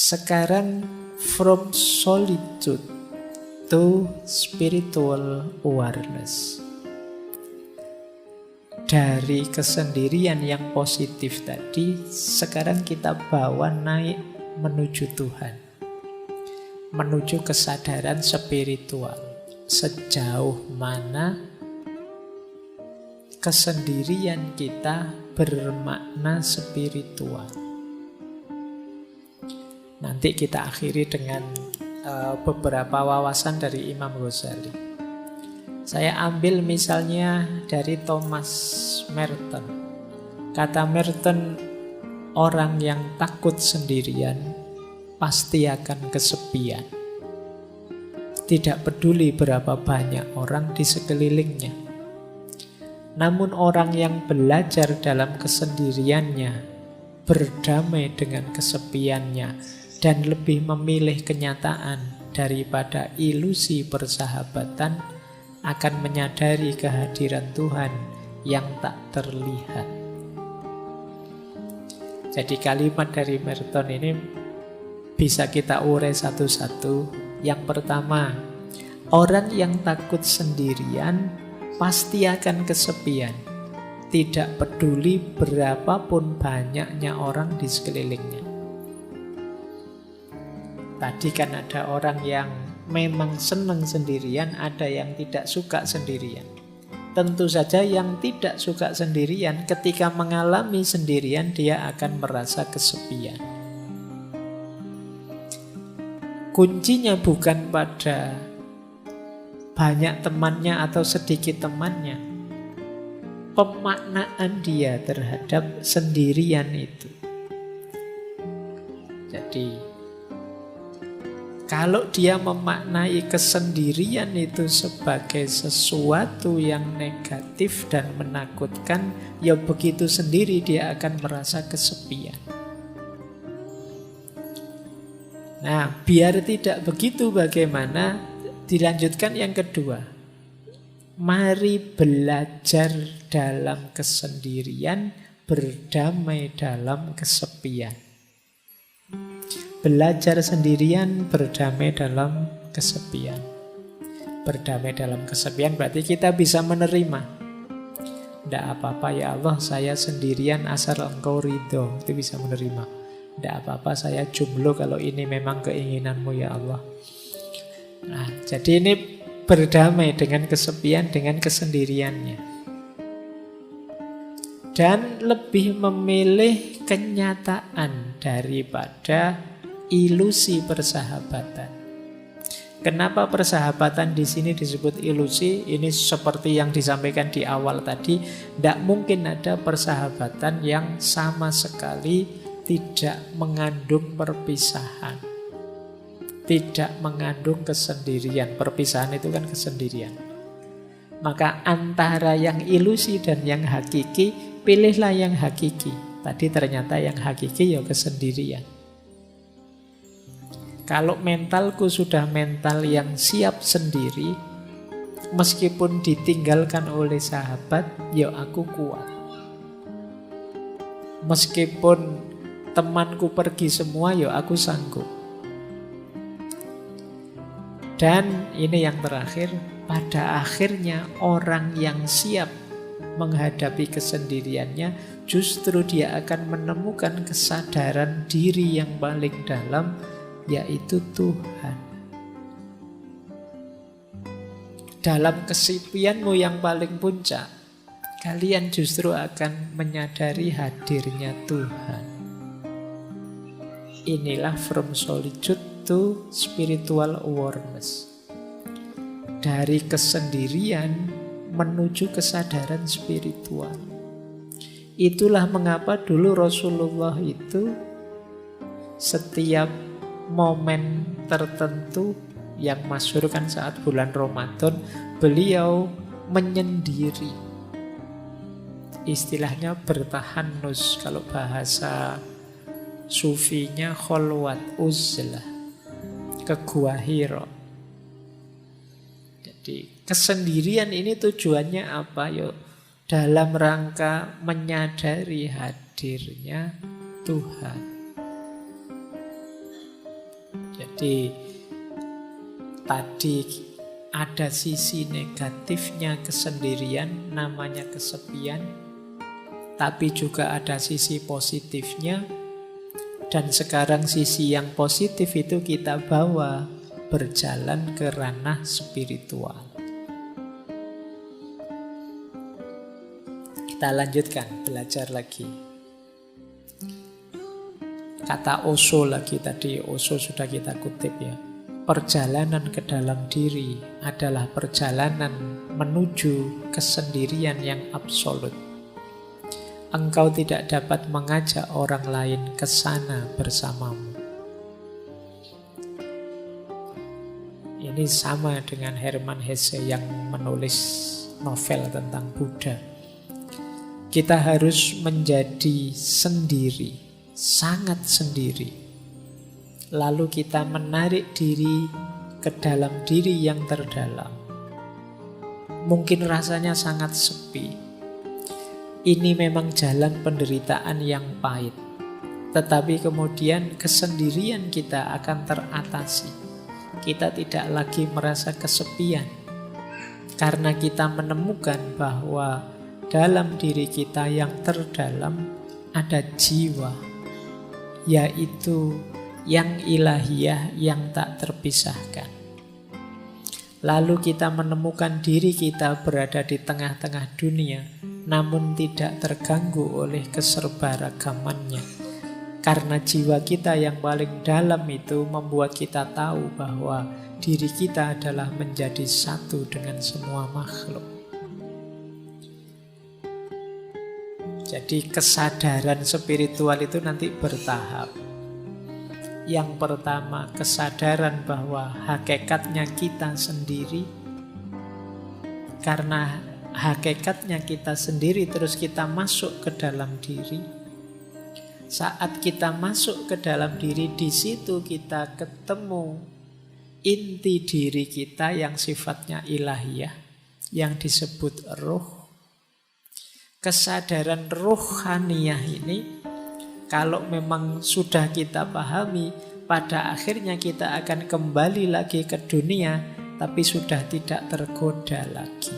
Sekarang from solitude to spiritual awareness. Dari kesendirian yang positif tadi, sekarang kita bawa naik menuju Tuhan. Menuju kesadaran spiritual. Sejauh mana kesendirian kita bermakna spiritual. Nanti kita akhiri dengan beberapa wawasan dari Imam Ghazali. Saya ambil misalnya dari Thomas Merton. Kata Merton, orang yang takut sendirian pasti akan kesepian. Tidak peduli berapa banyak orang di sekelilingnya. Namun orang yang belajar dalam kesendiriannya, berdamai dengan kesepiannya, dan lebih memilih kenyataan daripada ilusi persahabatan, akan menyadari kehadiran Tuhan yang tak terlihat. Jadi kalimat dari Merton ini bisa kita urai satu-satu. Yang pertama, orang yang takut sendirian pasti akan kesepian. Tidak peduli berapapun banyaknya orang di sekelilingnya. Tadi kan ada orang yang memang senang sendirian, ada yang tidak suka sendirian. Tentu saja yang tidak suka sendirian, ketika mengalami sendirian, dia akan merasa kesepian. Kuncinya bukan pada banyak temannya atau sedikit temannya. Pemaknaan dia terhadap sendirian itu. Jadi kalau dia memaknai kesendirian itu sebagai sesuatu yang negatif dan menakutkan, ya begitu sendiri dia akan merasa kesepian. Nah, biar tidak begitu bagaimana? Dilanjutkan yang kedua. Mari belajar dalam kesendirian, berdamai dalam kesepian. Belajar sendirian, berdamai dalam kesepian. Berdamai dalam kesepian berarti kita bisa menerima. Tidak apa-apa ya Allah, saya sendirian asal Engkau ridho. Itu bisa menerima. Tidak apa-apa saya jomblo kalau ini memang keinginanmu ya Allah. Nah, jadi ini berdamai dengan kesepian, dengan kesendiriannya. Dan lebih memilih kenyataan daripada ilusi persahabatan. Kenapa persahabatan di sini disebut ilusi? Ini seperti yang disampaikan di awal tadi, tidak mungkin ada persahabatan yang sama sekali tidak mengandung perpisahan, tidak mengandung kesendirian. Perpisahan itu kan kesendirian. Maka antara yang ilusi dan yang hakiki, pilihlah yang hakiki. Tadi ternyata yang hakiki ya kesendirian. Kalau mentalku sudah mental yang siap sendiri, meskipun ditinggalkan oleh sahabat, ya aku kuat. Meskipun temanku pergi semua, ya aku sanggup. Dan ini yang terakhir, pada akhirnya orang yang siap menghadapi kesendiriannya, justru dia akan menemukan kesadaran diri yang paling dalam, yaitu Tuhan. Dalam kesepianmu yang paling puncak, kalian justru akan menyadari hadirnya Tuhan. Inilah from solitude to spiritual awareness. Dari kesendirian menuju kesadaran spiritual. Itulah mengapa dulu Rasulullah itu setiap momen tertentu yang masyhur kan saat bulan Ramadan, beliau menyendiri. Istilahnya bertahanus, kalau bahasa sufinya kholwat uzlah, ke Gua Hira. Jadi kesendirian ini tujuannya apa? Yuk, dalam rangka menyadari hadirnya Tuhan. Jadi tadi ada sisi negatifnya kesendirian, namanya kesepian, tapi juga ada sisi positifnya. Dan sekarang sisi yang positif itu kita bawa berjalan ke ranah spiritual. Kita lanjutkan, belajar lagi. Kata Osho lagi tadi, Osho sudah kita kutip ya. Perjalanan ke dalam diri adalah perjalanan menuju kesendirian yang absolut. Engkau tidak dapat mengajak orang lain ke sana bersamamu. Ini sama dengan Hermann Hesse yang menulis novel tentang Buddha. Kita harus menjadi sendiri, sangat sendiri. Lalu kita menarik diri ke dalam diri yang terdalam. Mungkin rasanya sangat sepi. Ini memang jalan penderitaan yang pahit. Tetapi kemudian kesendirian kita akan teratasi. Kita tidak lagi merasa kesepian. Karena kita menemukan bahwa dalam diri kita yang terdalam ada jiwa, yaitu yang ilahiyah yang tak terpisahkan. Lalu kita menemukan diri kita berada di tengah-tengah dunia, namun tidak terganggu oleh keserbaragamannya. Karena jiwa kita yang paling dalam itu membuat kita tahu bahwa diri kita adalah menjadi satu dengan semua makhluk. Jadi kesadaran spiritual itu nanti bertahap. Yang pertama, kesadaran bahwa hakikatnya kita sendiri. Karena hakikatnya kita sendiri, terus kita masuk ke dalam diri. Saat kita masuk ke dalam diri, di situ kita ketemu inti diri kita yang sifatnya ilahiyah, yang disebut ruh. Kesadaran ruhaniyah ini, kalau memang sudah kita pahami, pada akhirnya kita akan kembali lagi ke dunia, tapi sudah tidak tergoda lagi.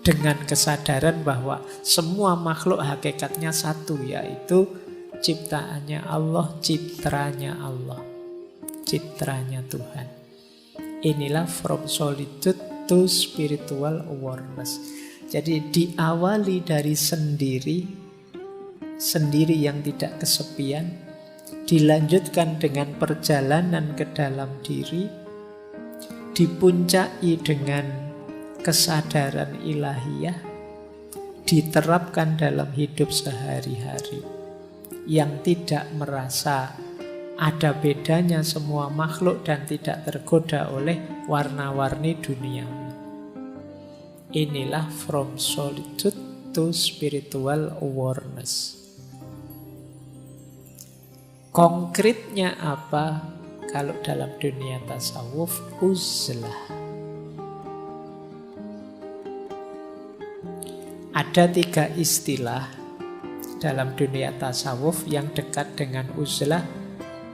Dengan kesadaran bahwa semua makhluk hakikatnya satu, yaitu ciptaannya Allah, citranya Allah, citranya Tuhan. Inilah from solitude to spiritual awareness. Jadi diawali dari sendiri, sendiri yang tidak kesepian, dilanjutkan dengan perjalanan ke dalam diri, dipuncai dengan kesadaran ilahiyah, diterapkan dalam hidup sehari-hari, yang tidak merasa ada bedanya semua makhluk dan tidak tergoda oleh warna-warni duniawi. Inilah from solitude to spiritual awareness. Konkretnya apa kalau dalam dunia tasawuf? Uzlah. Ada 3 istilah dalam dunia tasawuf yang dekat dengan uzlah.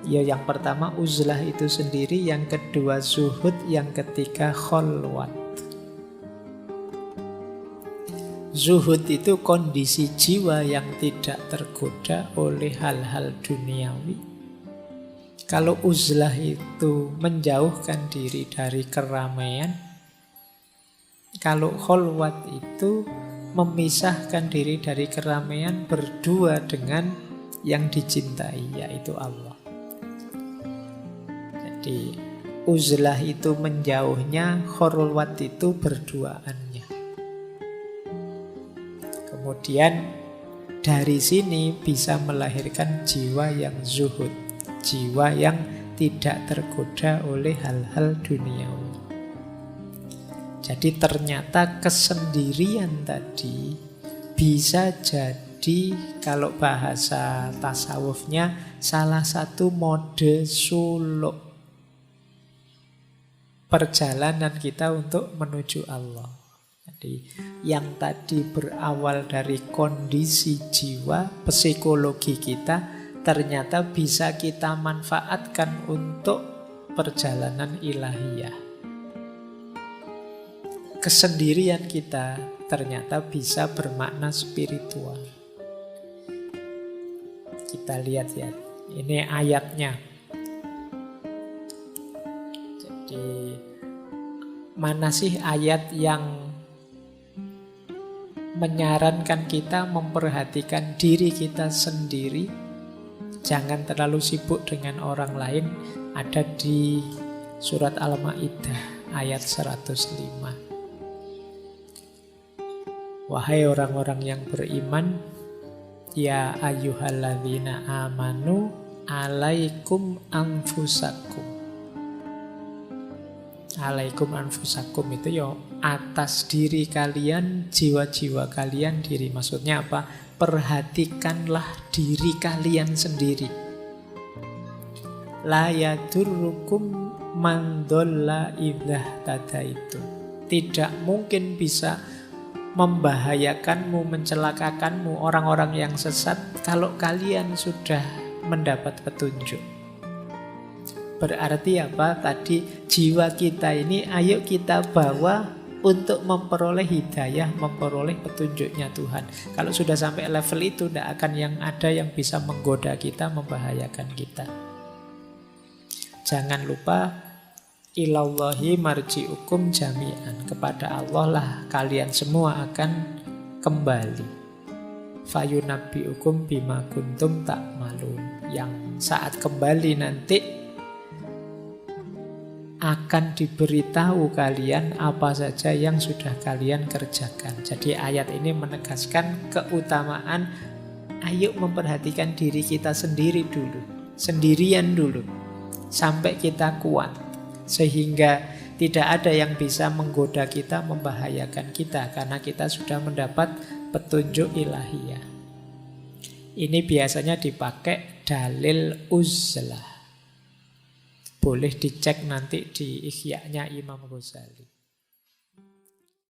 Ya, yang pertama uzlah itu sendiri, yang kedua zuhud, yang ketiga kholwat. Zuhud itu kondisi jiwa yang tidak tergoda oleh hal-hal duniawi. Kalau uzlah itu menjauhkan diri dari keramaian. Kalau kholwat itu memisahkan diri dari keramaian, berdua dengan yang dicintai, yaitu Allah. Jadi uzlah itu menjauhnya, kholwat itu berduaannya. Kemudian dari sini bisa melahirkan jiwa yang zuhud, jiwa yang tidak tergoda oleh hal-hal duniawi. Jadi ternyata kesendirian tadi bisa jadi, kalau bahasa tasawufnya, salah satu mode suluk perjalanan kita untuk menuju Allah. Jadi yang tadi berawal dari kondisi jiwa, psikologi kita, ternyata bisa kita manfaatkan untuk perjalanan ilahiyah. Kesendirian kita ternyata bisa bermakna spiritual. Kita lihat ya, ini ayatnya. Jadi mana sih ayat yang menyarankan kita memperhatikan diri kita sendiri, jangan terlalu sibuk dengan orang lain? Ada di surat Al-Maidah ayat 105. Wahai orang-orang yang beriman, ya ayyuhalladzina amanu alaikum anfusakum. Alaikum anfusakum itu ya atas diri kalian, jiwa-jiwa kalian diri. Maksudnya apa? Perhatikanlah diri kalian sendiri. La yadurrukum man dhalla idza tadaitu. Tidak mungkin bisa membahayakanmu, mencelakakanmu orang-orang yang sesat kalau kalian sudah mendapat petunjuk. Berarti apa? Tadi jiwa kita ini ayo kita bawa untuk memperoleh hidayah, memperoleh petunjuknya Tuhan. Kalau sudah sampai level itu, tidak akan yang ada yang bisa menggoda kita, membahayakan kita. Jangan lupa, ilallahi marji'ukum jami'an. Kepada Allah lah kalian semua akan kembali. Fayunabbi'ukum bima kuntum ta'malun. Yang saat kembali nanti akan diberitahu kalian apa saja yang sudah kalian kerjakan. Jadi ayat ini menegaskan keutamaan ayo memperhatikan diri kita sendiri dulu, sendirian dulu, sampai kita kuat, sehingga tidak ada yang bisa menggoda kita, membahayakan kita, karena kita sudah mendapat petunjuk ilahiyah. Ini biasanya dipakai dalil uzlah. Boleh dicek nanti di Ihya-nya Imam Ghazali.